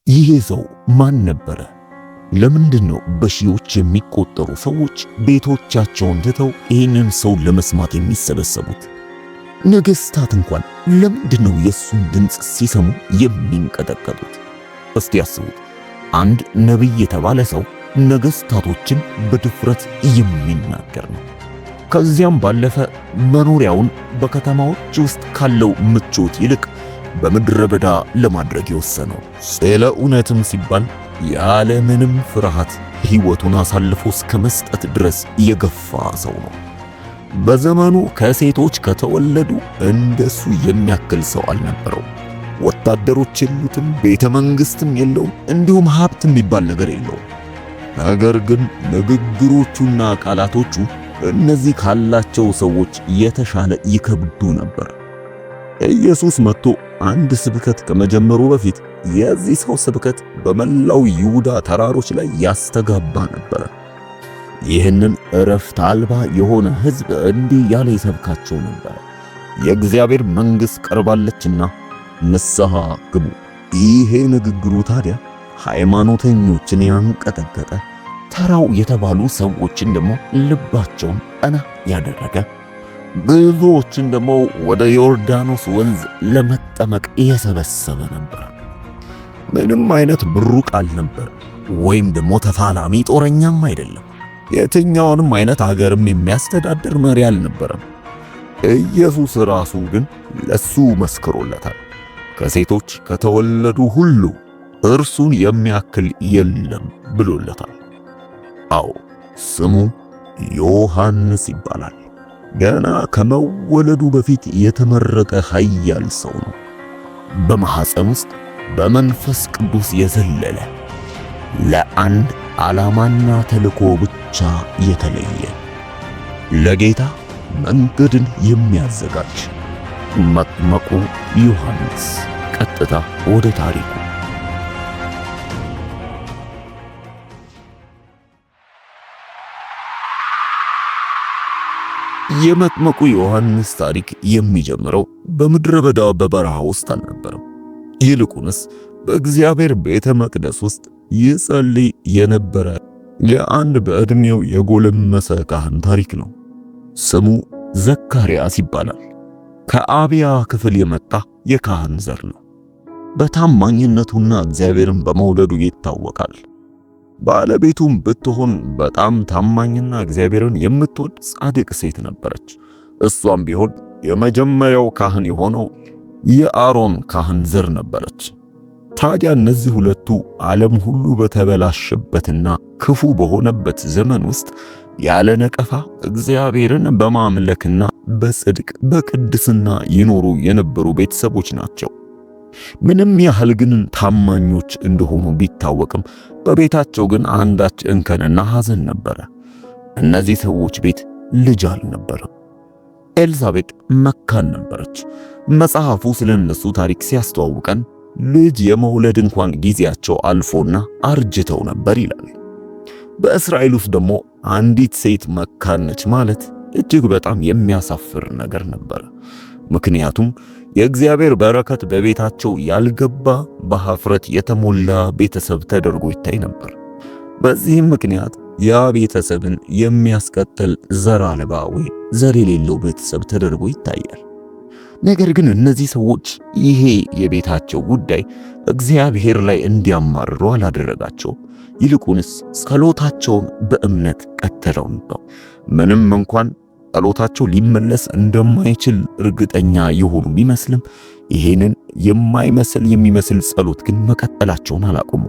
ይህ ሰው ማን ነበረ? ለምንድነው በሺዎች የሚቆጠሩ ሰዎች ቤቶቻቸውን ትተው ይህንን ሰው ለመስማት የሚሰበሰቡት? ነገስታት እንኳን ለምንድነው የሱን ድምፅ ሲሰሙ የሚንቀጠቀጡት? እስቲ ያስቡት። አንድ ነቢይ የተባለ ሰው ነገስታቶችን በድፍረት የሚናገር ነው። ከዚያም ባለፈ መኖሪያውን በከተማዎች ውስጥ ካለው ምቾት ይልቅ በምድረ በዳ ለማድረግ የወሰነው፣ ስለ እውነትም ሲባል ያለ ምንም ፍርሃት ሕይወቱን አሳልፎ እስከ መስጠት ድረስ የገፋ ሰው ነው። በዘመኑ ከሴቶች ከተወለዱ እንደሱ የሚያክል ሰው አልነበረው። ወታደሮች የሉትም፣ ቤተ መንግስትም የለውም፣ እንዲሁም ሀብት የሚባል ነገር የለውም። ነገር ግን ንግግሮቹና ቃላቶቹ እነዚህ ካላቸው ሰዎች የተሻለ ይከብዱ ነበር። ኢየሱስ መጥቶ አንድ ስብከት ከመጀመሩ በፊት የዚህ ሰው ስብከት በመላው ይሁዳ ተራሮች ላይ ያስተጋባ ነበር። ይህንን እረፍት አልባ የሆነ ሕዝብ እንዲህ ያለ ይሰብካቸው ነበር። የእግዚአብሔር መንግሥት ቀርባለችና ንስሐ ግቡ። ይሄ ንግግሩ ታዲያ ሃይማኖተኞችን ያንቀጠቀጠ፣ ተራው የተባሉ ሰዎችን ደግሞ ልባቸውን ቀና ያደረገ፣ ብዙዎችን ደግሞ ወደ ዮርዳኖስ ወንዝ ለመጠመቅ የሰበሰበ ነበር። ምንም አይነት ብሩቅ አልነበር፣ ወይም ደግሞ ተፋላሚ ጦረኛም አይደለም። የትኛውንም አይነት ሀገርም የሚያስተዳድር መሪ አልነበረም። ኢየሱስ ራሱ ግን ለሱ መስክሮለታል። ከሴቶች ከተወለዱ ሁሉ እርሱን የሚያክል የለም ብሎለታል። አዎ ስሙ ዮሐንስ ይባላል። ገና ከመወለዱ በፊት የተመረጠ ኃያል ሰው ነው። በማኅፀን ውስጥ በመንፈስ ቅዱስ የዘለለ፣ ለአንድ ዓላማና ተልእኮ ብቻ የተለየ፣ ለጌታ መንገድን የሚያዘጋጅ መጥምቁ ዮሐንስ። ቀጥታ ወደ ታሪኩ። የመጥምቁ ዮሐንስ ታሪክ የሚጀምረው በምድረ በዳ በበረሃ ውስጥ አልነበረም። ይልቁንስ በእግዚአብሔር ቤተ መቅደስ ውስጥ ይጸልይ የነበረ የአንድ በዕድሜው የጎለመሰ ካህን ታሪክ ነው። ስሙ ዘካርያስ ይባላል። ከአብያ ክፍል የመጣ የካህን ዘር ነው። በታማኝነቱና እግዚአብሔርን በመውደዱ ይታወቃል። ባለቤቱም ብትሆን በጣም ታማኝና እግዚአብሔርን የምትወድ ጻድቅ ሴት ነበረች። እሷም ቢሆን የመጀመሪያው ካህን የሆነው የአሮን ካህን ዘር ነበረች። ታዲያ እነዚህ ሁለቱ ዓለም ሁሉ በተበላሸበትና ክፉ በሆነበት ዘመን ውስጥ ያለ ነቀፋ እግዚአብሔርን በማምለክና በጽድቅ በቅድስና ይኖሩ የነበሩ ቤተሰቦች ናቸው። ምንም ያህል ግን ታማኞች እንደሆኑ ቢታወቅም በቤታቸው ግን አንዳች እንከንና ሐዘን ነበረ። እነዚህ ሰዎች ቤት ልጅ አልነበረም። ኤልሳቤጥ መካን ነበረች። መጽሐፉ ስለ እነሱ ታሪክ ሲያስተዋውቀን ልጅ የመውለድ እንኳን ጊዜያቸው አልፎና አርጅተው ነበር ይላል። በእስራኤል ውስጥ ደግሞ አንዲት ሴት መካን ነች ማለት እጅግ በጣም የሚያሳፍር ነገር ነበር። ምክንያቱም የእግዚአብሔር በረከት በቤታቸው ያልገባ በኀፍረት የተሞላ ቤተሰብ ተደርጎ ይታይ ነበር። በዚህም ምክንያት ያ ቤተሰብን የሚያስቀጥል ዘር አልባ ወይ ዘር የሌለው ቤተሰብ ተደርጎ ይታያል። ነገር ግን እነዚህ ሰዎች ይሄ የቤታቸው ጉዳይ እግዚአብሔር ላይ እንዲያማርሩ አላደረጋቸው። ይልቁንስ ጸሎታቸውን በእምነት ቀጥለው ነበር። ምንም እንኳን ጸሎታቸው ሊመለስ እንደማይችል እርግጠኛ የሆኑ ቢመስልም ይሄንን የሚመስል ጸሎት ግን መቀጠላቸውን አላቆሙ።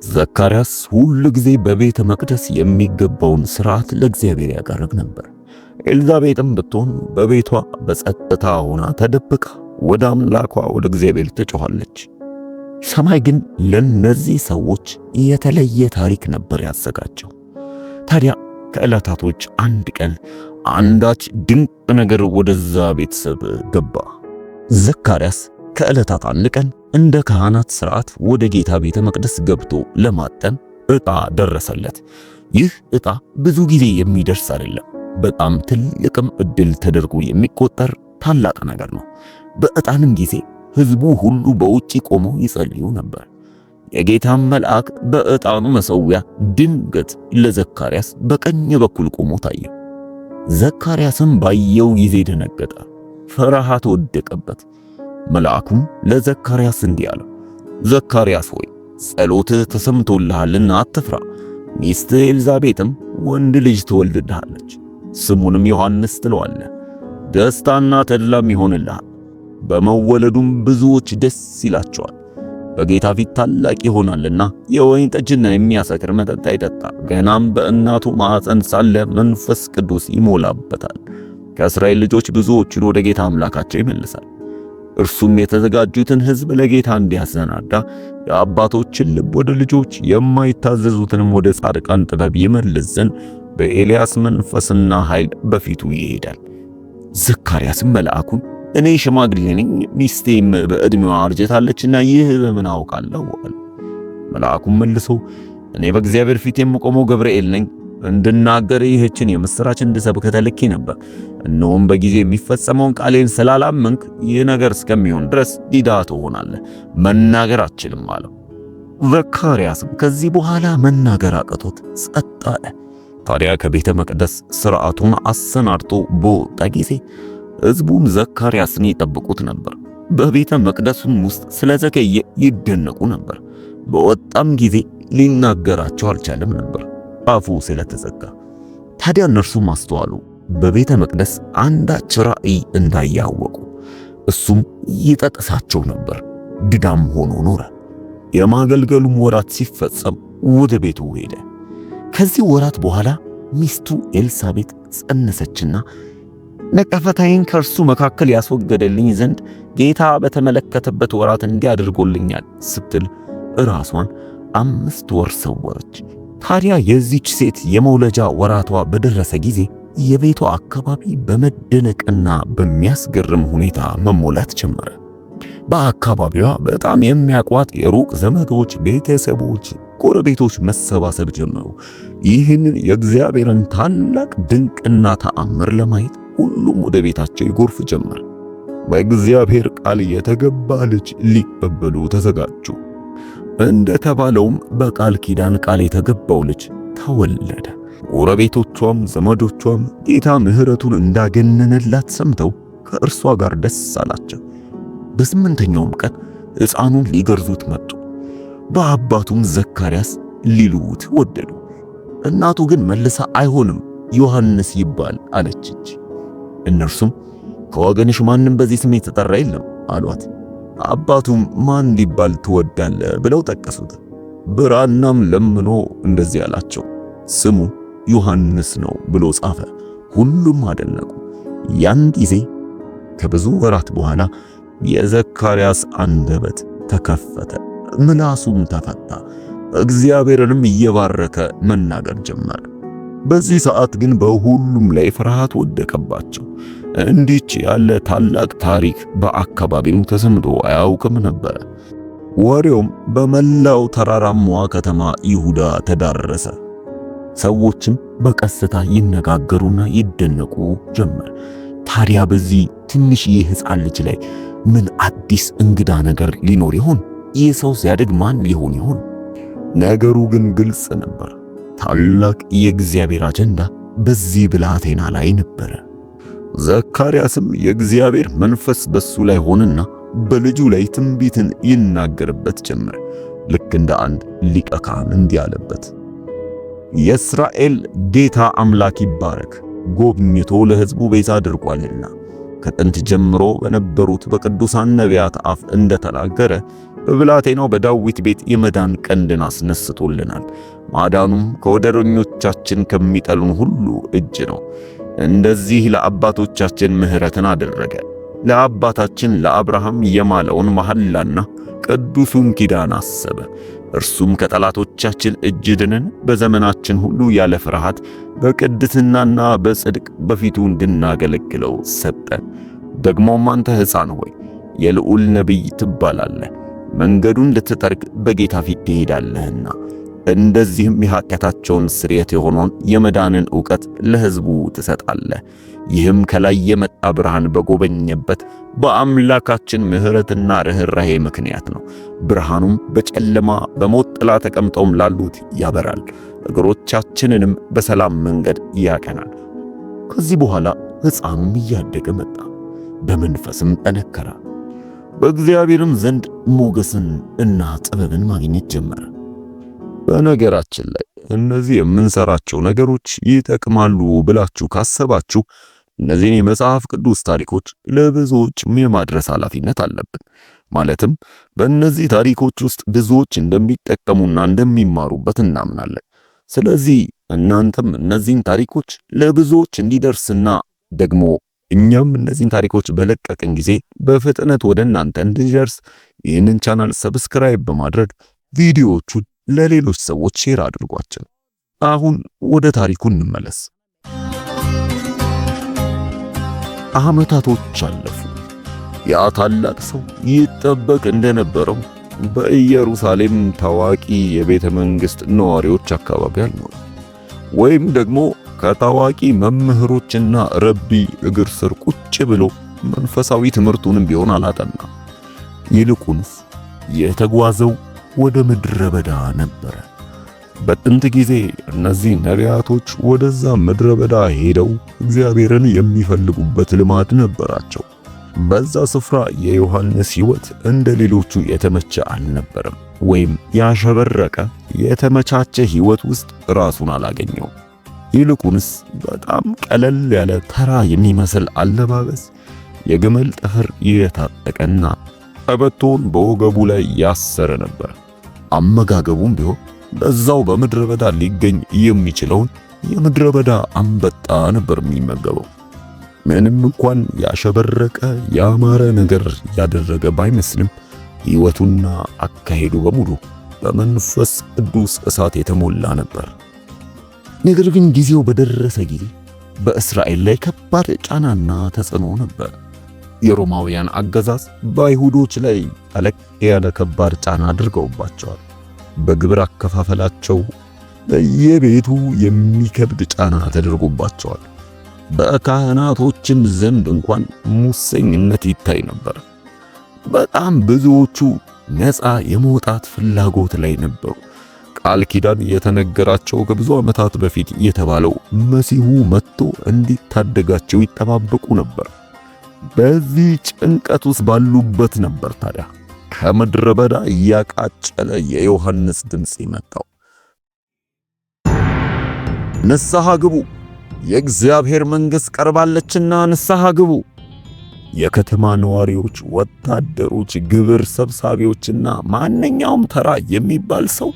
ዘካርያስ ሁል ጊዜ በቤተ መቅደስ የሚገባውን ሥርዓት ለእግዚአብሔር ያቀርብ ነበር። ኤልዛቤጥም ብትሆን በቤቷ በጸጥታ ሆና ተደብቃ ወደ አምላኳ ወደ እግዚአብሔር ትጮኻለች። ሰማይ ግን ለነዚህ ሰዎች የተለየ ታሪክ ነበር ያዘጋጀው። ታዲያ ከዕለታቶች አንድ ቀን አንዳች ድንቅ ነገር ወደዛ ቤተሰብ ገባ። ዘካርያስ ከዕለታት አንድ ቀን እንደ ካህናት ሥርዓት ወደ ጌታ ቤተ መቅደስ ገብቶ ለማጠን ዕጣ ደረሰለት። ይህ ዕጣ ብዙ ጊዜ የሚደርስ አይደለም። በጣም ትልቅም ዕድል ተደርጎ የሚቆጠር ታላቅ ነገር ነው። በዕጣንም ጊዜ ሕዝቡ ሁሉ በውጪ ቆመው ይጸልዩ ነበር። የጌታም መልአክ በዕጣኑ መሠዊያ ድንገት ለዘካርያስ በቀኝ በኩል ቆሞ ታየ። ዘካርያስም ባየው ጊዜ ደነገጠ፣ ፍርሃት ወደቀበት። መልአኩም ለዘካርያስ እንዲህ አለው፣ ዘካርያስ ሆይ ጸሎትህ ተሰምቶልሃልና አትፍራ። ሚስትህ ኤልዛቤጥም ወንድ ልጅ ትወልድልሃለች፣ ስሙንም ዮሐንስ ትለዋለህ። ደስታና ተድላም ይሆንልሃል፣ በመወለዱም ብዙዎች ደስ ይላቸዋል። በጌታ ፊት ታላቅ ይሆናልና የወይን ጠጅና የሚያሰክር መጠጥ አይጠጣ። ገናም በእናቱ ማኅፀን ሳለ መንፈስ ቅዱስ ይሞላበታል። ከእስራኤል ልጆች ብዙዎችን ወደ ጌታ አምላካቸው ይመልሳል። እርሱም የተዘጋጁትን ሕዝብ ለጌታ እንዲያሰናዳ የአባቶችን ልብ ወደ ልጆች የማይታዘዙትንም ወደ ጻድቃን ጥበብ ይመልስ ዘንድ በኤልያስ መንፈስና ኃይል በፊቱ ይሄዳል። ዘካርያስም መልአኩን እኔ ሽማግሌ ነኝ፣ ሚስቴም በዕድሜዋ አርጅታለችና ይህ በምን አውቃለሁ አለ። መልአኩም መልሶ እኔ በእግዚአብሔር ፊት የምቆመው ገብርኤል ነኝ፣ እንድናገር ይህችን የምሥራች እንድሰብክ ተልኬ ነበር። እነሆም በጊዜ የሚፈጸመውን ቃሌን ስላላመንክ ይህ ነገር እስከሚሆን ድረስ ዲዳ ትሆናለህ፣ መናገር አትችልም አለው። ዘካርያስም ከዚህ በኋላ መናገር አቅቶት ጸጥ አለ። ታዲያ ከቤተ መቅደስ ሥርዓቱን አሰናድቶ በወጣ ጊዜ ሕዝቡም ዘካርያስን ይጠብቁት ነበር። በቤተ መቅደሱም ውስጥ ስለዘገየ ይደነቁ ነበር። በወጣም ጊዜ ሊናገራቸው አልቻለም ነበር፣ አፉ ስለተዘጋ። ታዲያ እነርሱም አስተዋሉ፣ በቤተ መቅደስ አንዳች ራእይ እንዳያወቁ። እሱም ይጠቅሳቸው ነበር፣ ድዳም ሆኖ ኖረ። የማገልገሉም ወራት ሲፈጸም ወደ ቤቱ ሄደ። ከዚህ ወራት በኋላ ሚስቱ ኤልሳቤጥ ጸነሰችና ነቀፈታዬን ከእርሱ መካከል ያስወገደልኝ ዘንድ ጌታ በተመለከተበት ወራት እንዲያደርጎልኛል ስትል ራሷን 5 ወር ሰወረች። ታዲያ የዚች ሴት የመውለጃ ወራቷ በደረሰ ጊዜ የቤቷ አካባቢ በመደነቅና በሚያስገርም ሁኔታ መሞላት ጀመረ። በአካባቢዋ በጣም የሚያቋት የሩቅ ዘመዶች፣ ቤተሰቦች፣ ጎረቤቶች መሰባሰብ ጀመሩ። ይህንን የእግዚአብሔርን ታላቅ ድንቅና ተአምር ለማየት ሁሉም ወደ ቤታቸው ይጎርፍ ጀመር። በእግዚአብሔር ቃል የተገባ ልጅ ሊቀበሉ ተዘጋጁ። እንደተባለውም በቃል ኪዳን ቃል የተገባው ልጅ ተወለደ። ጎረቤቶቿም ዘመዶቿም ጌታ ምሕረቱን እንዳገነነላት ሰምተው ከእርሷ ጋር ደስ አላቸው። በስምንተኛውም ቀን ሕፃኑን ሊገርዙት መጡ። በአባቱም ዘካርያስ ሊሉት ወደዱ። እናቱ ግን መልሳ አይሆንም፣ ዮሐንስ ይባል አለች። እነርሱም ከወገንሽ ማንም በዚህ ስም የተጠራ የለም አሏት። አባቱም ማን ሊባል ትወዳለህ ብለው ጠቀሱት። ብራናም ለምኖ እንደዚህ አላቸው፣ ስሙ ዮሐንስ ነው ብሎ ጻፈ። ሁሉም አደነቁ። ያን ጊዜ ከብዙ ወራት በኋላ የዘካርያስ አንደበት ተከፈተ፣ ምላሱም ተፈታ፣ እግዚአብሔርንም እየባረከ መናገር ጀመረ። በዚህ ሰዓት ግን በሁሉም ላይ ፍርሃት ወደቀባቸው። እንዲች ያለ ታላቅ ታሪክ በአካባቢው ተሰምቶ አያውቅም ነበር። ወሬውም በመላው ተራራማዋ ከተማ ይሁዳ ተዳረሰ። ሰዎችም በቀስታ ይነጋገሩና ይደነቁ ጀመር። ታዲያ በዚህ ትንሽዬ ሕፃን ልጅ ላይ ምን አዲስ እንግዳ ነገር ሊኖር ይሆን? ይህ ሰው ሲያድግ ማን ሊሆን ይሆን? ነገሩ ግን ግልጽ ነበር። ታላቅ የእግዚአብሔር አጀንዳ በዚህ ብላቴና ላይ ነበረ። ዘካርያስም የእግዚአብሔር መንፈስ በሱ ላይ ሆነና በልጁ ላይ ትንቢትን ይናገርበት ጀመረ። ልክ እንደ አንድ ሊቀ ካህን እንዲህ አለበት፣ የእስራኤል ጌታ አምላክ ይባረክ፣ ጎብኝቶ ለሕዝቡ ቤዛ አድርጓልና ከጥንት ጀምሮ በነበሩት በቅዱሳን ነቢያት አፍ እንደተናገረ በብላቴናው በዳዊት ቤት የመዳን ቀንድን አስነስቶልናል። ማዳኑም ከወደረኞቻችን ከሚጠሉን ሁሉ እጅ ነው። እንደዚህ ለአባቶቻችን ምሕረትን አደረገ፣ ለአባታችን ለአብርሃም የማለውን መሐላና ቅዱሱን ኪዳን አሰበ። እርሱም ከጠላቶቻችን እጅ ድነን በዘመናችን ሁሉ ያለ ፍርሃት በቅድስናና በጽድቅ በፊቱ እንድናገለግለው ሰጠን። ደግሞም አንተ ሕፃን ሆይ የልዑል ነቢይ ትባላለህ፣ መንገዱን ልትጠርግ በጌታ ፊት ትሄዳለህና እንደዚህም የኃጢአታቸውን ስርየት የሆነውን የመዳንን ዕውቀት ለሕዝቡ ትሰጣለህ። ይህም ከላይ የመጣ ብርሃን በጎበኘበት በአምላካችን ምሕረትና ርኅራኄ ምክንያት ነው። ብርሃኑም በጨለማ በሞት ጥላ ተቀምጠውም ላሉት ያበራል፣ እግሮቻችንንም በሰላም መንገድ ያቀናል። ከዚህ በኋላ ሕፃኑም እያደገ መጣ፣ በመንፈስም ጠነከረ፣ በእግዚአብሔርም ዘንድ ሞገስን እና ጥበብን ማግኘት ጀመረ። በነገራችን ላይ እነዚህ የምንሰራቸው ነገሮች ይጠቅማሉ ብላችሁ ካሰባችሁ እነዚህን የመጽሐፍ ቅዱስ ታሪኮች ለብዙዎች የማድረስ ኃላፊነት አለብን። ማለትም በእነዚህ ታሪኮች ውስጥ ብዙዎች እንደሚጠቀሙና እንደሚማሩበት እናምናለን። ስለዚህ እናንተም እነዚህን ታሪኮች ለብዙዎች እንዲደርስና ደግሞ እኛም እነዚህን ታሪኮች በለቀቅን ጊዜ በፍጥነት ወደ እናንተ እንዲደርስ ይህንን ቻናል ሰብስክራይብ በማድረግ ቪዲዮዎቹን ለሌሎች ሰዎች ሼር አድርጓቸው። አሁን ወደ ታሪኩ እንመለስ። ዓመታቶች አለፉ። ያ ታላቅ ሰው ይጠበቅ እንደነበረው በኢየሩሳሌም ታዋቂ የቤተ መንግሥት ነዋሪዎች አካባቢ አልኖረ፣ ወይም ደግሞ ከታዋቂ መምህሮችና ረቢ እግር ስር ቁጭ ብሎ መንፈሳዊ ትምህርቱንም ቢሆን አላጠና። ይልቁንስ የተጓዘው ወደ ምድረ በዳ ነበረ። በጥንት ጊዜ እነዚህ ነቢያቶች ወደዛ ምድረ በዳ ሄደው እግዚአብሔርን የሚፈልጉበት ልማድ ነበራቸው። በዛ ስፍራ የዮሐንስ ሕይወት እንደ ሌሎቹ የተመቸ አልነበረም፣ ወይም ያሸበረቀ የተመቻቸ ሕይወት ውስጥ ራሱን አላገኘው። ይልቁንስ በጣም ቀለል ያለ ተራ የሚመስል አለባበስ፣ የግመል ጠፍር የታጠቀና ቀበቶን በወገቡ ላይ ያሰረ ነበር። አመጋገቡም ቢሆን በዛው በምድረ በዳ ሊገኝ የሚችለውን የምድረ በዳ አንበጣ ነበር የሚመገበው። ምንም እንኳን ያሸበረቀ ያማረ ነገር ያደረገ ባይመስልም ሕይወቱና አካሄዱ በሙሉ በመንፈስ ቅዱስ እሳት የተሞላ ነበር። ነገር ግን ጊዜው በደረሰ ጊዜ በእስራኤል ላይ ከባድ ጫናና ተጽዕኖ ነበር። የሮማውያን አገዛዝ በአይሁዶች ላይ ጠለቅ ያለ ከባድ ጫና አድርገውባቸዋል። በግብር አከፋፈላቸው በየቤቱ የሚከብድ ጫና ተደርጎባቸዋል። በካህናቶችም ዘንድ እንኳን ሙሰኝነት ይታይ ነበር። በጣም ብዙዎቹ ነፃ የመውጣት ፍላጎት ላይ ነበሩ። ቃል ኪዳን የተነገራቸው ከብዙ ዓመታት በፊት የተባለው መሲሁ መጥቶ እንዲታደጋቸው ይጠባበቁ ነበር። በዚህ ጭንቀት ውስጥ ባሉበት ነበር ታዲያ ከምድረ በዳ እያቃጨለ የዮሐንስ ድምፅ መጣው። ንስሐ ግቡ፣ የእግዚአብሔር መንግሥት ቀርባለችና ንስሐ ግቡ። የከተማ ነዋሪዎች፣ ወታደሮች፣ ግብር ሰብሳቢዎችና ማንኛውም ተራ የሚባል ሰው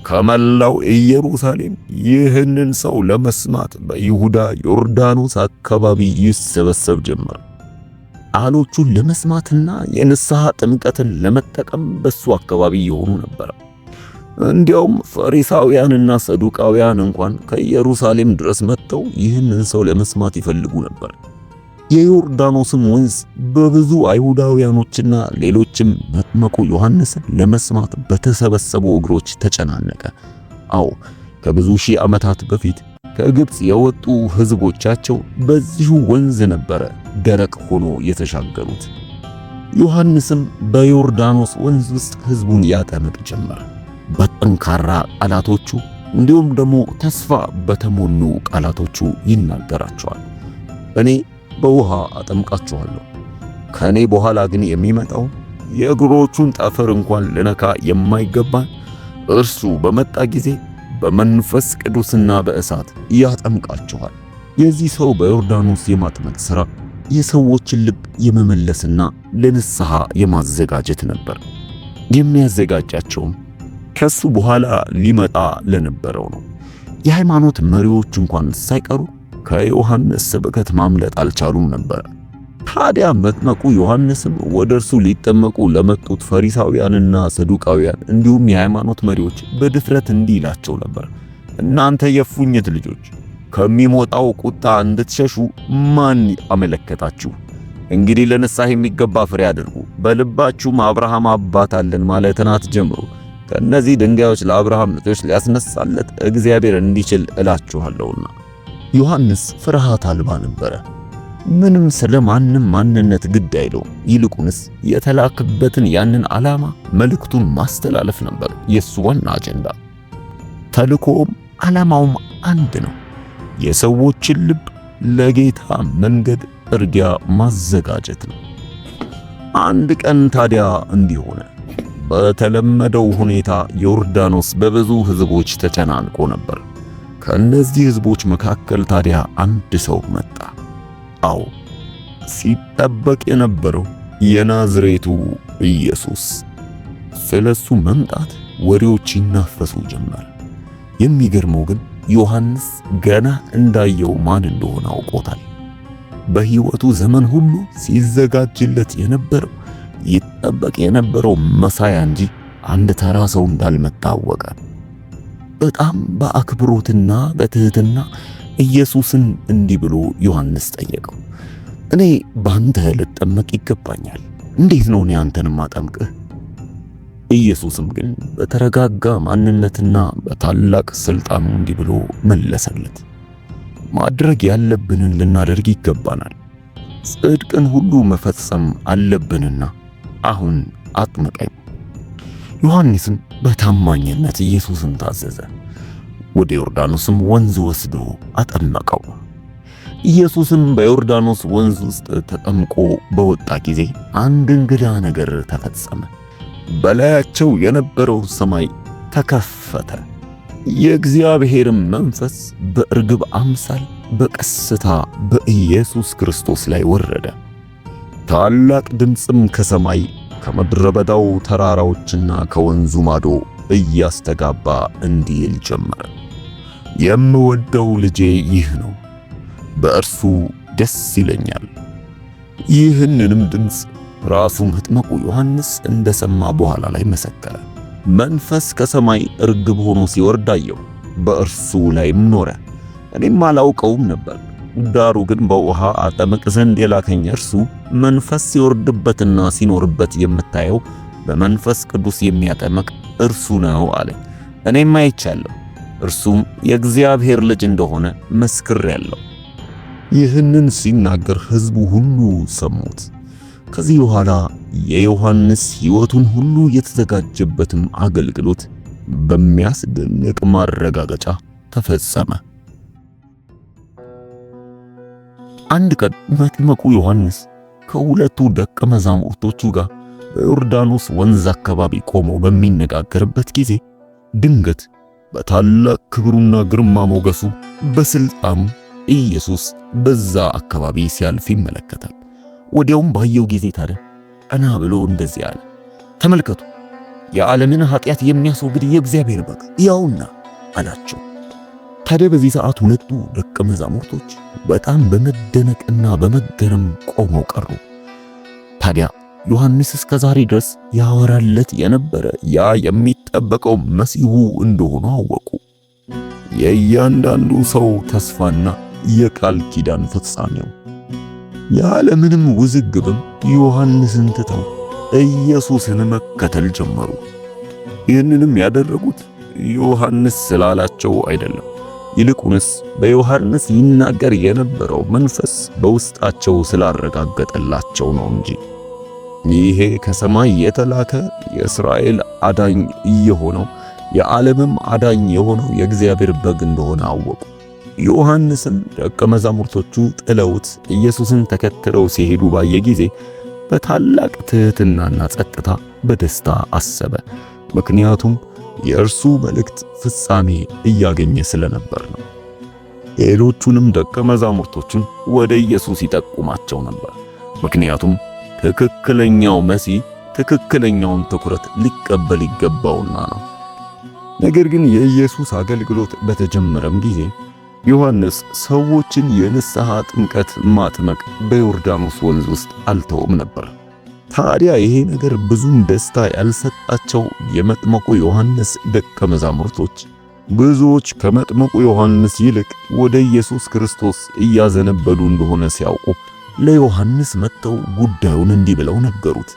ከመላው ኢየሩሳሌም ይህንን ሰው ለመስማት በይሁዳ ዮርዳኖስ አካባቢ ይሰበሰብ ጀመር። ቃሎቹን ለመስማትና የንስሐ ጥምቀትን ለመጠቀም በሱ አካባቢ የሆኑ ነበር። እንዲያውም ፈሪሳውያንና ሰዱቃውያን እንኳን ከኢየሩሳሌም ድረስ መጥተው ይህንን ሰው ለመስማት ይፈልጉ ነበር። የዮርዳኖስም ወንዝ በብዙ አይሁዳውያኖችና ሌሎችም መጥምቁ ዮሐንስን ለመስማት በተሰበሰቡ እግሮች ተጨናነቀ። አዎ ከብዙ ሺህ ዓመታት በፊት ከግብፅ የወጡ ሕዝቦቻቸው በዚሁ ወንዝ ነበረ ደረቅ ሆኖ የተሻገሩት። ዮሐንስም በዮርዳኖስ ወንዝ ውስጥ ሕዝቡን ያጠምቅ ጀመረ። በጠንካራ ቃላቶቹ እንዲሁም ደግሞ ተስፋ በተሞሉ ቃላቶቹ ይናገራቸዋል። እኔ በውሃ አጠምቃችኋለሁ፣ ከኔ በኋላ ግን የሚመጣው የእግሮቹን ጠፍር እንኳን ልነካ የማይገባን እርሱ በመጣ ጊዜ በመንፈስ ቅዱስና በእሳት ያጠምቃችኋል። የዚህ ሰው በዮርዳኖስ የማጥመቅ ሥራ የሰዎችን ልብ የመመለስና ለንስሐ የማዘጋጀት ነበር። የሚያዘጋጃቸውም ከሱ በኋላ ሊመጣ ለነበረው ነው። የሃይማኖት መሪዎች እንኳን ሳይቀሩ ከዮሐንስ ስብከት ማምለጥ አልቻሉም ነበር። ታዲያ መጥምቁ ዮሐንስም ወደ እርሱ ሊጠመቁ ለመጡት ፈሪሳውያንና ሰዱቃውያን እንዲሁም የሃይማኖት መሪዎች በድፍረት እንዲህ ይላቸው ነበር። እናንተ የፉኝት ልጆች ከሚሞጣው ቁጣ እንድትሸሹ ማን አመለከታችሁ? እንግዲህ ለንስሐ የሚገባ ፍሬ አድርጉ። በልባችሁም አብርሃም አባት አለን ማለትን አትጀምሩ። ከእነዚህ ድንጋዮች ለአብርሃም ልጆች ሊያስነሳለት እግዚአብሔር እንዲችል እላችኋለሁና። ዮሐንስ ፍርሃት አልባ ነበረ። ምንም ስለ ማንም ማንነት ግድ አይለው። ይልቁንስ የተላከበትን ያንን ዓላማ መልእክቱን ማስተላለፍ ነበር የሱ ዋና አጀንዳ። ተልእኮውም ዓላማውም አንድ ነው፤ የሰዎችን ልብ ለጌታ መንገድ እርጊያ ማዘጋጀት ነው። አንድ ቀን ታዲያ እንዲህ ሆነ። በተለመደው ሁኔታ ዮርዳኖስ በብዙ ሕዝቦች ተጨናንቆ ነበር። ከእነዚህ ሕዝቦች መካከል ታዲያ አንድ ሰው መጣ። አዎ፣ ሲጠበቅ የነበረው የናዝሬቱ ኢየሱስ። ስለሱ መምጣት ወሬዎች ይናፈሱ ጀመር። የሚገርመው ግን ዮሐንስ ገና እንዳየው ማን እንደሆነ አውቆታል። በሕይወቱ ዘመን ሁሉ ሲዘጋጅለት የነበረው ይጠበቅ የነበረው መሳያ እንጂ አንድ ተራ ሰው እንዳልመጣ አወቀ። በጣም በአክብሮትና በትህትና ኢየሱስን እንዲህ ብሎ ዮሐንስ ጠየቀው፣ እኔ ባንተ ልጠመቅ ይገባኛል፣ እንዴት ነው እኔ አንተን ማጠምቅህ? ኢየሱስም ግን በተረጋጋ ማንነትና በታላቅ ሥልጣኑ እንዲህ ብሎ መለሰለት፣ ማድረግ ያለብንን ልናደርግ ይገባናል፣ ጽድቅን ሁሉ መፈጸም አለብንና አሁን አጥምቀኝ። ዮሐንስም በታማኝነት ኢየሱስን ታዘዘ። ወደ ዮርዳኖስም ወንዝ ወስዶ አጠመቀው። ኢየሱስም በዮርዳኖስ ወንዝ ውስጥ ተጠምቆ በወጣ ጊዜ አንድ እንግዳ ነገር ተፈጸመ። በላያቸው የነበረው ሰማይ ተከፈተ። የእግዚአብሔርም መንፈስ በእርግብ አምሳል በቀስታ በኢየሱስ ክርስቶስ ላይ ወረደ። ታላቅ ድምፅም ከሰማይ ከምድረ በዳው ተራራዎችና ከወንዙ ማዶ እያስተጋባ እንዲህ ይል ጀመረ፣ የምወደው ልጄ ይህ ነው፣ በእርሱ ደስ ይለኛል። ይህንንም ድምፅ ራሱ መጥምቁ ዮሐንስ እንደሰማ በኋላ ላይ መሰከረ። መንፈስ ከሰማይ እርግብ ሆኖ ሲወርድ አየሁ፣ በእርሱ ላይም ኖረ። እኔም አላውቀውም ነበር። ዳሩ ግን በውሃ አጠምቅ ዘንድ የላከኝ እርሱ መንፈስ ሲወርድበትና ሲኖርበት የምታየው በመንፈስ ቅዱስ የሚያጠምቅ እርሱ ነው አለኝ። እኔም አይቻለሁ፣ እርሱም የእግዚአብሔር ልጅ እንደሆነ መስክሬአለሁ። ይህንን ሲናገር ሕዝቡ ሁሉ ሰሙት። ከዚህ በኋላ የዮሐንስ ሕይወቱን ሁሉ የተዘጋጀበትም አገልግሎት በሚያስደንቅ ማረጋገጫ ተፈጸመ። አንድ ቀን መጥምቁ ዮሐንስ ከሁለቱ ደቀ መዛሙርቶቹ ጋር በዮርዳኖስ ወንዝ አካባቢ ቆሞ በሚነጋገርበት ጊዜ ድንገት በታላቅ ክብሩና ግርማ ሞገሱ በስልጣኑ ኢየሱስ በዛ አካባቢ ሲያልፍ ይመለከታል። ወዲያውም ባየው ጊዜ ታዲያ ቀና ብሎ እንደዚህ አለ፣ ተመልከቱ፣ የዓለምን ኃጢአት የሚያስወግድ የእግዚአብሔር በግ ያውና አላቸው። ታዲያ በዚህ ሰዓት ሁለቱ ደቀ መዛሙርቶች በጣም በመደነቅና በመገረም ቆመው ቀሩ። ታዲያ ዮሐንስ እስከ ዛሬ ድረስ ያወራለት የነበረ ያ የሚጠበቀው መሲሁ እንደሆነ አወቁ። የእያንዳንዱ ሰው ተስፋና የቃል ኪዳን ፍጻሜው። ያለምንም ውዝግብም ዮሐንስን ትተው ኢየሱስን መከተል ጀመሩ። ይህንንም ያደረጉት ዮሐንስ ስላላቸው አይደለም፣ ይልቁንስ በዮሐንስ ይናገር የነበረው መንፈስ በውስጣቸው ስላረጋገጠላቸው ነው እንጂ። ይሄ ከሰማይ የተላከ የእስራኤል አዳኝ የሆነው የዓለምም አዳኝ የሆነው የእግዚአብሔር በግ እንደሆነ አወቁ። ዮሐንስም ደቀ መዛሙርቶቹ ጥለውት ኢየሱስን ተከትለው ሲሄዱ ባየ ጊዜ በታላቅ ትሕትናና ጸጥታ በደስታ አሰበ። ምክንያቱም የእርሱ መልእክት ፍጻሜ እያገኘ ስለነበር ነው። ሌሎቹንም ደቀ መዛሙርቶቹን ወደ ኢየሱስ ይጠቁማቸው ነበር። ምክንያቱም ትክክለኛው መሲህ ትክክለኛውን ትኩረት ሊቀበል ይገባውና ነው። ነገር ግን የኢየሱስ አገልግሎት በተጀመረም ጊዜ ዮሐንስ ሰዎችን የንስሐ ጥምቀት ማጥመቅ በዮርዳኖስ ወንዝ ውስጥ አልተውም ነበር። ታዲያ ይሄ ነገር ብዙም ደስታ ያልሰጣቸው የመጥምቁ ዮሐንስ ደቀ መዛሙርቶች ብዙዎች ከመጥምቁ ዮሐንስ ይልቅ ወደ ኢየሱስ ክርስቶስ እያዘነበሉ እንደሆነ ሲያውቁ ለዮሐንስ መጥተው ጉዳዩን እንዲህ ብለው ነገሩት።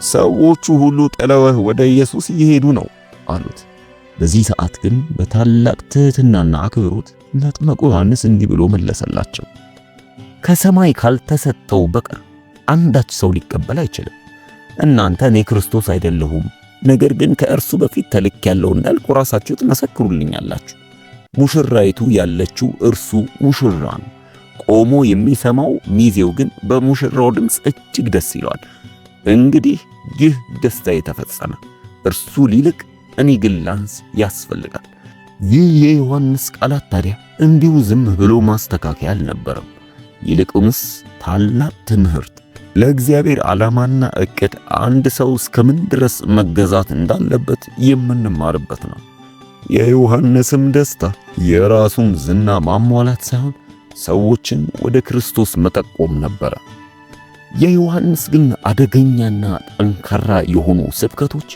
ሰዎቹ ሁሉ ጥለውህ ወደ ኢየሱስ እየሄዱ ነው፣ አሉት። በዚህ ሰዓት ግን በታላቅ ትህትናና አክብሮት መጥምቁ ዮሐንስ እንዲህ ብሎ መለሰላቸው። ከሰማይ ካልተሰጠው በቀር አንዳች ሰው ሊቀበል አይችልም። እናንተ እኔ ክርስቶስ አይደለሁም፣ ነገር ግን ከእርሱ በፊት ተልኬያለሁ እንዳልኩ ራሳችሁ ትመሰክሩልኛላችሁ። ሙሽራይቱ ያለችው እርሱ ሙሽራ ነው። ቆሞ የሚሰማው ሚዜው ግን በሙሽራው ድምፅ እጅግ ደስ ይለዋል። እንግዲህ ይህ ደስታ የተፈጸመ፣ እርሱ ሊልቅ እኔ ግን ላንስ ያስፈልጋል። ይህ የዮሐንስ ቃላት ታዲያ እንዲሁ ዝም ብሎ ማስተካከያ አልነበረም። ይልቁንስ ታላቅ ትምህርት፣ ለእግዚአብሔር ዓላማና ዕቅድ አንድ ሰው እስከምን ድረስ መገዛት እንዳለበት የምንማርበት ነው። የዮሐንስም ደስታ የራሱን ዝና ማሟላት ሳይሆን ሰዎችን ወደ ክርስቶስ መጠቆም ነበረ። የዮሐንስ ግን አደገኛና ጠንካራ የሆኑ ስብከቶች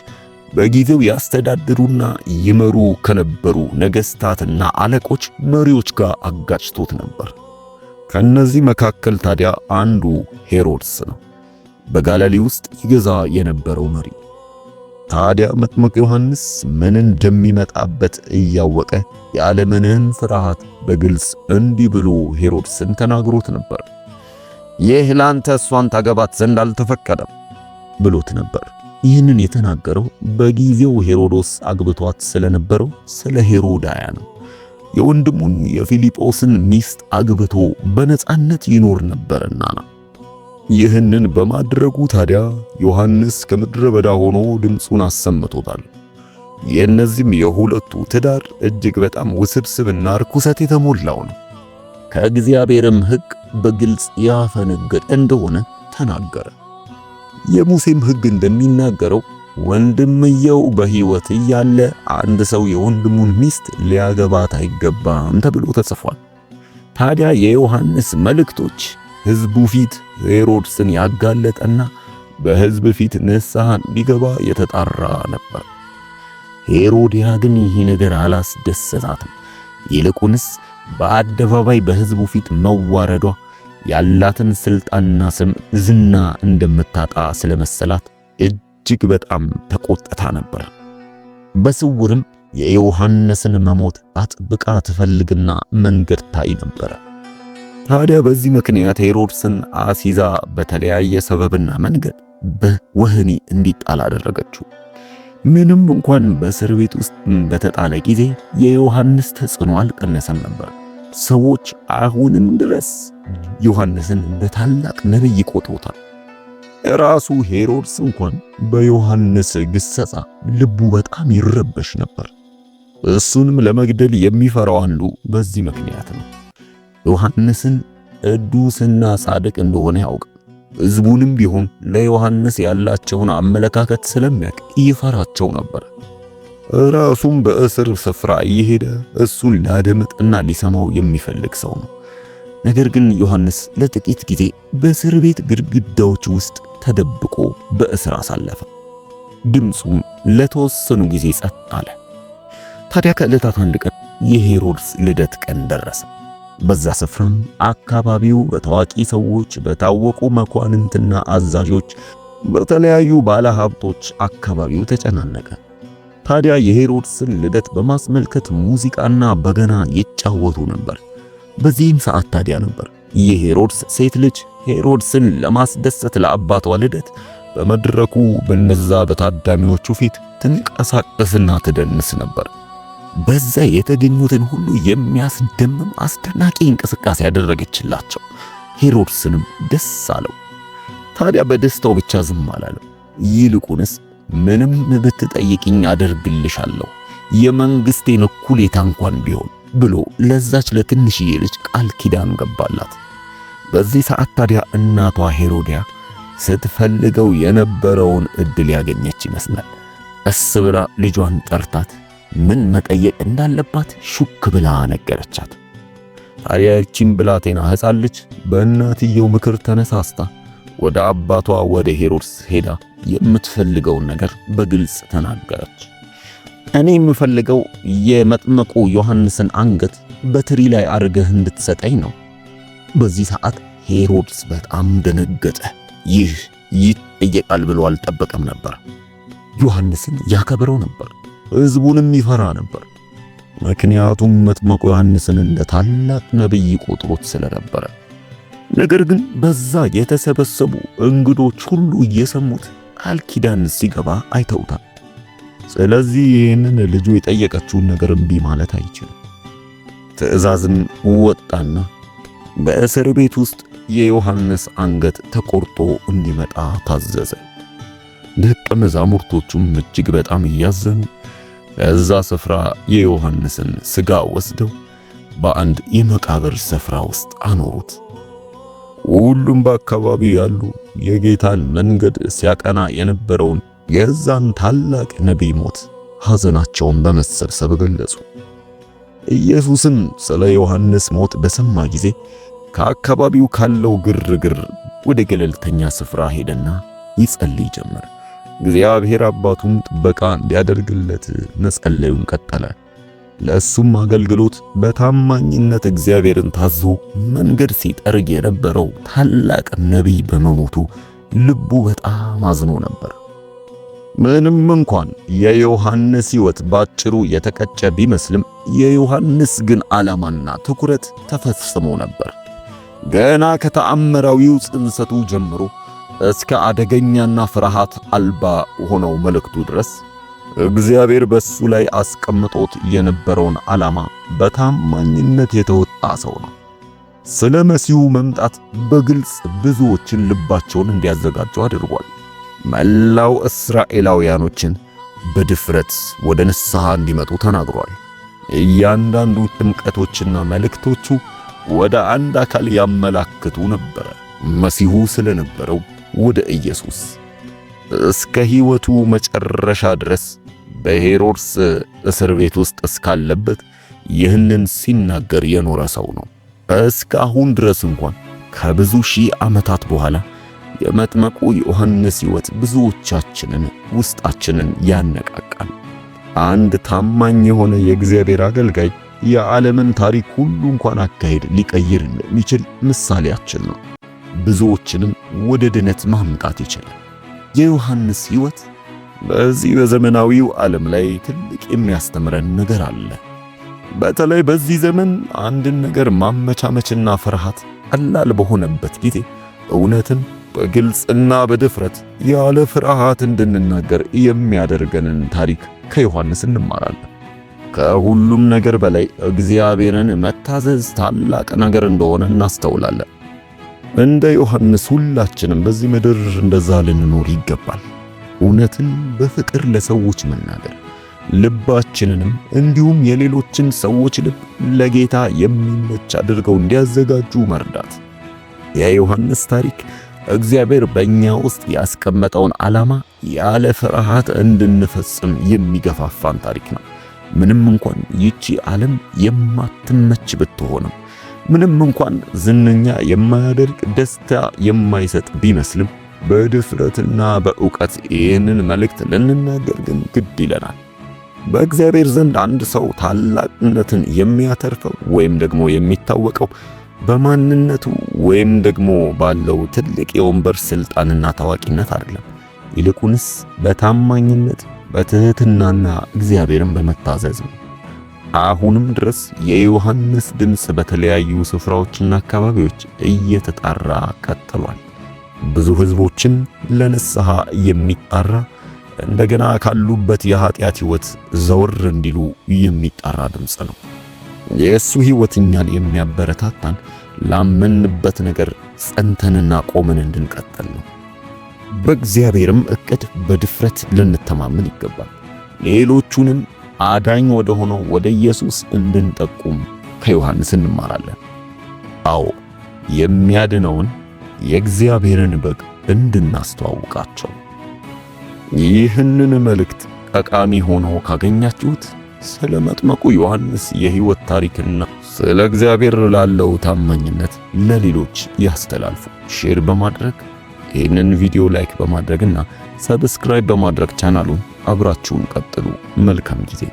በጊዜው ያስተዳድሩና ይመሩ ከነበሩ ነገሥታትና አለቆች መሪዎች ጋር አጋጭቶት ነበር። ከነዚህ መካከል ታዲያ አንዱ ሄሮድስ ነው፣ በጋሊሌ ውስጥ ይገዛ የነበረው መሪ። ታዲያ መጥምቁ ዮሐንስ ምን እንደሚመጣበት እያወቀ ያለምንም ፍርሃት በግልጽ እንዲህ ብሎ ሄሮድስን ተናግሮት ነበር። ይህ ላንተ እሷን ታገባት ዘንድ አልተፈቀደም ብሎት ነበር። ይህንን የተናገረው በጊዜው ሄሮዶስ አግብቷት ስለነበረው ስለ ሄሮዳያ ነው። የወንድሙን የፊልጶስን ሚስት አግብቶ በነጻነት ይኖር ነበርና ነው። ይህንን በማድረጉ ታዲያ ዮሐንስ ከምድረ በዳ ሆኖ ድምፁን አሰምቶታል። የእነዚህም የሁለቱ ትዳር እጅግ በጣም ውስብስብና ርኩሰት የተሞላው ነው። ከእግዚአብሔርም ሕግ በግልጽ ያፈነገጠ እንደሆነ ተናገረ። የሙሴም ሕግ እንደሚናገረው ወንድምየው በሕይወት እያለ አንድ ሰው የወንድሙን ሚስት ሊያገባት አይገባም ተብሎ ተጽፏል። ታዲያ የዮሐንስ መልእክቶች ሕዝቡ ፊት ሄሮድስን ያጋለጠና በሕዝብ ፊት ንስሐ እንዲገባ የተጣራ ነበር። ሄሮድያ ግን ይህ ነገር አላስደሰታትም። ይልቁንስ በአደባባይ በሕዝቡ ፊት መዋረዷ ያላትን ስልጣንና ስም ዝና እንደምታጣ ስለመሰላት እጅግ በጣም ተቆጥታ ነበር። በስውርም የዮሐንስን መሞት አጥብቃ ትፈልግና መንገድ ታይ ነበር። ታዲያ በዚህ ምክንያት ሄሮድስን አሲዛ በተለያየ ሰበብና መንገድ በወህኒ እንዲጣል አደረገችው። ምንም እንኳን በእስር ቤት ውስጥ በተጣለ ጊዜ የዮሐንስ ተጽዕኖ አልቀነሰም ነበር። ሰዎች አሁንም ድረስ ዮሐንስን እንደ ታላቅ ነቢይ ይቆጥሩታል። ራሱ ሄሮድስ እንኳን በዮሐንስ ግሰጻ ልቡ በጣም ይረበሽ ነበር። እሱንም ለመግደል የሚፈራው አንዱ በዚህ ምክንያት ነው። ዮሐንስን ቅዱስና ጻድቅ እንደሆነ ያውቅ። ሕዝቡንም ቢሆን ለዮሐንስ ያላቸውን አመለካከት ስለሚያውቅ ይፈራቸው ነበር። ራሱም በእስር ስፍራ እየሄደ እሱን ሊያደምጥና ሊሰማው የሚፈልግ ሰው ነው። ነገር ግን ዮሐንስ ለጥቂት ጊዜ በእስር ቤት ግድግዳዎች ውስጥ ተደብቆ በእስር አሳለፈ። ድምፁም ለተወሰኑ ጊዜ ጸጥ አለ። ታዲያ ከዕለታት አንድ ቀን የሄሮድስ ልደት ቀን ደረሰ። በዛ ስፍራም አካባቢው በታዋቂ ሰዎች፣ በታወቁ መኳንንትና አዛዦች፣ በተለያዩ ባለሀብቶች አካባቢው ተጨናነቀ። ታዲያ የሄሮድስን ልደት በማስመልከት ሙዚቃና በገና ይጫወቱ ነበር። በዚህም ሰዓት ታዲያ ነበር የሄሮድስ ሴት ልጅ ሄሮድስን ለማስደሰት ለአባቷ ልደት በመድረኩ በነዛ በታዳሚዎቹ ፊት ትንቀሳቀስና ትደንስ ነበር። በዛ የተገኙትን ሁሉ የሚያስደምም አስደናቂ እንቅስቃሴ ያደረገችላቸው። ሄሮድስንም ደስ አለው። ታዲያ በደስታው ብቻ ዝም አላለም። ይልቁንስ ምንም ብትጠይቅኝ አደርግልሻለሁ፣ የመንግስቴን እኩሌታ እንኳን ቢሆን ብሎ ለዛች ለትንሽዬ ልጅ ቃል ኪዳን ገባላት። በዚህ ሰዓት ታዲያ እናቷ ሄሮድያ ስትፈልገው የነበረውን ዕድል ያገኘች ይመስላል። ቀስ ብላ ልጇን ጠርታት ምን መጠየቅ እንዳለባት ሹክ ብላ ነገረቻት። ታዲያ ይህችን ብላቴና ሕፃን ልጅ በእናትየው ምክር ተነሳስታ ወደ አባቷ ወደ ሄሮድስ ሄዳ የምትፈልገውን ነገር በግልጽ ተናገረች። እኔ የምፈልገው የመጥምቁ ዮሐንስን አንገት በትሪ ላይ አርገህ እንድትሰጠኝ ነው። በዚህ ሰዓት ሄሮድስ በጣም ደነገጠ። ይህ ይጠየቃል ብሎ አልጠበቀም ነበር። ዮሐንስን ያከብረው ነበር። ሕዝቡንም ይፈራ ነበር። ምክንያቱም መጥምቁ ዮሐንስን እንደ ታላቅ ነቢይ ቆጥሮት ስለነበረ። ነገር ግን በዛ የተሰበሰቡ እንግዶች ሁሉ እየሰሙት ቃል ኪዳን ሲገባ አይተውታል። ስለዚህ ይህንን ልጁ የጠየቀችውን ነገር እምቢ ማለት አይችልም። ትእዛዝም ወጣና በእስር ቤት ውስጥ የዮሐንስ አንገት ተቆርጦ እንዲመጣ ታዘዘ። ደቀ መዛሙርቶቹም እጅግ በጣም እያዘኑ ከዛ ስፍራ የዮሐንስን ሥጋ ወስደው በአንድ የመቃብር ስፍራ ውስጥ አኖሩት። ሁሉም በአካባቢው ያሉ የጌታን መንገድ ሲያቀና የነበረውን የዛን ታላቅ ነቢይ ሞት ሐዘናቸውን በመሰብሰብ ገለጹ። ኢየሱስም ስለ ዮሐንስ ሞት በሰማ ጊዜ ከአካባቢው ካለው ግርግር ወደ ገለልተኛ ስፍራ ሄደና ይጸልይ ጀመር። እግዚአብሔር አባቱም ጥበቃ እንዲያደርግለት መጸለዩን ቀጠለ። ለእሱም አገልግሎት በታማኝነት እግዚአብሔርን ታዞ መንገድ ሲጠርግ የነበረው ታላቅ ነቢይ በመሞቱ ልቡ በጣም አዝኖ ነበር። ምንም እንኳን የዮሐንስ ሕይወት ባጭሩ የተቀጨ ቢመስልም የዮሐንስ ግን ዓላማና ትኩረት ተፈጽሞ ነበር። ገና ከተአምራዊው ጽንሰቱ ጀምሮ እስከ አደገኛና ፍርሃት አልባ ሆነው መልእክቱ ድረስ እግዚአብሔር በሱ ላይ አስቀምጦት የነበረውን ዓላማ በታማኝነት የተወጣ ሰው ነው። ስለ መሲሁ መምጣት በግልጽ ብዙዎችን ልባቸውን እንዲያዘጋጁ አድርጓል። መላው እስራኤላውያኖችን በድፍረት ወደ ንስሐ እንዲመጡ ተናግሯል። እያንዳንዱ ጥምቀቶችና መልእክቶቹ ወደ አንድ አካል ያመላክቱ ነበር፣ መሲሁ ስለነበረው ወደ ኢየሱስ። እስከ ሕይወቱ መጨረሻ ድረስ በሄሮድስ እስር ቤት ውስጥ እስካለበት ይህንን ሲናገር የኖረ ሰው ነው። እስካሁን ድረስ እንኳን ከብዙ ሺህ ዓመታት በኋላ የመጥምቁ ዮሐንስ ሕይወት ብዙዎቻችንን ውስጣችንን ያነቃቃል። አንድ ታማኝ የሆነ የእግዚአብሔር አገልጋይ የዓለምን ታሪክ ሁሉ እንኳን አካሄድ ሊቀይር እንደሚችል ምሳሌያችን ነው። ብዙዎችንም ወደ ድነት ማምጣት ይችላል። የዮሐንስ ሕይወት በዚህ በዘመናዊው ዓለም ላይ ትልቅ የሚያስተምረን ነገር አለ። በተለይ በዚህ ዘመን አንድን ነገር ማመቻመችና ፍርሃት ቀላል በሆነበት ጊዜ እውነትን በግልጽና በድፍረት ያለ ፍርሃት እንድንናገር የሚያደርገንን ታሪክ ከዮሐንስ እንማራለን። ከሁሉም ነገር በላይ እግዚአብሔርን መታዘዝ ታላቅ ነገር እንደሆነ እናስተውላለን። እንደ ዮሐንስ ሁላችንም በዚህ ምድር እንደዛ ልንኖር ይገባል። እውነትን በፍቅር ለሰዎች መናገር፣ ልባችንንም እንዲሁም የሌሎችን ሰዎች ልብ ለጌታ የሚመች አድርገው እንዲያዘጋጁ መርዳት። የዮሐንስ ታሪክ እግዚአብሔር በእኛ ውስጥ ያስቀመጠውን ዓላማ ያለ ፍርሃት እንድንፈጽም የሚገፋፋን ታሪክ ነው። ምንም እንኳን ይቺ ዓለም የማትመች ብትሆንም፣ ምንም እንኳን ዝነኛ የማያደርግ ደስታ የማይሰጥ ቢመስልም፣ በድፍረትና በእውቀት ይህንን መልእክት ልንናገር ግን ግድ ይለናል። በእግዚአብሔር ዘንድ አንድ ሰው ታላቅነትን የሚያተርፈው ወይም ደግሞ የሚታወቀው በማንነቱ ወይም ደግሞ ባለው ትልቅ የወንበር ስልጣንና ታዋቂነት አይደለም። ይልቁንስ በታማኝነት በትህትናና እግዚአብሔርን በመታዘዝ ነው። አሁንም ድረስ የዮሐንስ ድምፅ በተለያዩ ስፍራዎችና አካባቢዎች እየተጣራ ቀጥሏል። ብዙ ሕዝቦችን ለንስሐ የሚጣራ እንደገና ካሉበት የኃጢአት ሕይወት ዘወር እንዲሉ የሚጣራ ድምፅ ነው። የእሱ ሕይወት እኛን የሚያበረታታን ላመንበት ነገር ጸንተንና ቆመን እንድንቀጥል ነው። በእግዚአብሔርም ዕቅድ በድፍረት ልንተማመን ይገባል። ሌሎቹንም አዳኝ ወደ ሆነው ወደ ኢየሱስ እንድንጠቁም ከዮሐንስ እንማራለን። አዎ የሚያድነውን የእግዚአብሔርን በግ እንድናስተዋውቃቸው። ይህንን መልእክት ጠቃሚ ሆኖ ካገኛችሁት ስለ መጥምቁ ዮሐንስ የሕይወት ታሪክና ስለ እግዚአብሔር ላለው ታማኝነት ለሌሎች ያስተላልፉ። ሼር በማድረግ ይህንን ቪዲዮ ላይክ በማድረግና ሰብስክራይብ በማድረግ ቻናሉን አብራችሁን ቀጥሉ። መልካም ጊዜ